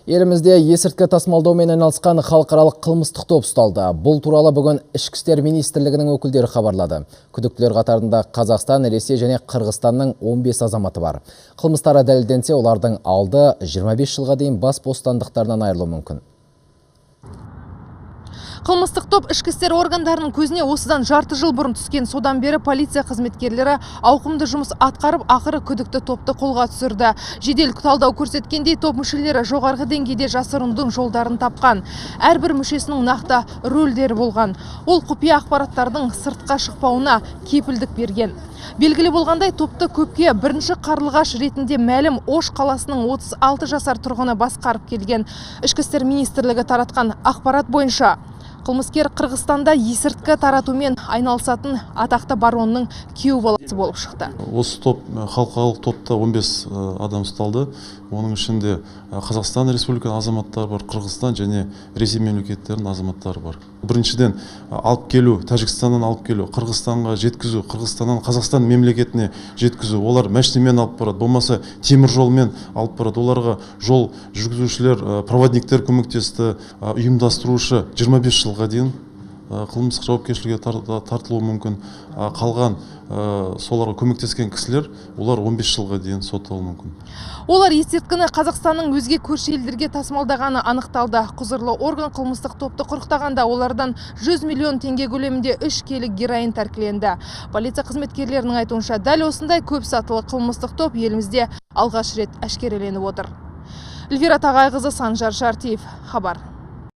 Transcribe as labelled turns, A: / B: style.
A: Елімізде есірткі тасымалдаумен айналысқан халықаралық қылмыстық топ ұсталды. Бұл туралы бүгін Ішкі істер министрлігінің өкілдері хабарлады. Күдіктілер қатарында Қазақстан, Ресей және Қырғызстанның 15 азаматы бар. Қылмыстары дәлелденсе, олардың алды 25 жылға дейін бас бостандықтарынан айырылуы мүмкін.
B: Қылмыстық топ ішкі істер органдарының көзіне осыдан жарты жыл бұрын түскен. Содан бері полиция қызметкерлері ауқымды жұмыс атқарып, ақыры күдікті топты қолға түсірді. Жедел талдау көрсеткендей, топ мүшелері жоғарғы деңгейде жасырынудың жолдарын тапқан. Әрбір мүшесінің нақты рөлдері болған. Ол құпия ақпараттардың сыртқа шықпауына кепілдік берген. Белгілі болғандай, топты көпке бірінші қарлығаш ретінде мәлім Ош қаласының 36 жасар тұрғыны басқарып келген. Ішкі істер министрлігі таратқан ақпарат бойынша қылмыскер Қырғызстанда есірткі таратумен айналысатын атақты баронның күйеу баласы болып шықты.
C: Осы топ, халықаралық топта 15 адам ұсталды. Оның ішінде Қазақстан Республикасының азаматтары бар, Қырғызстан және Ресей мемлекеттерінің азаматтары бар. Біріншіден алып келу, Тәжікстаннан алып келу, Қырғызстанға жеткізу, Қырғызстаннан Қазақстан мемлекетіне жеткізу. Олар мәшінемен алып барады, болмаса темір жолмен алып барады. Оларға жол жүргізушілер, проводниктер көмектесті, ұйымдастырушы 25 жылға дейін қылмыстық жауапкершілікке тартылуы мүмкін. Қалған соларға көмектескен кісілер, олар 15 жылға дейін сотталуы мүмкін.
B: Олар есірткіні Қазақстанның өзге көрші елдерге тасымалдағаны анықталды. Құзырлы орган қылмыстық топты құрықтағанда олардан 100 миллион теңге көлемінде 3 келі героин тәркіленді. Полиция қызметкерлерінің айтуынша, дәл осындай көп сатылы қылмыстық топ елімізде алғаш рет әшкереленіп отыр. Эльвира Тағайқызы, Санжар Шартиев, хабар.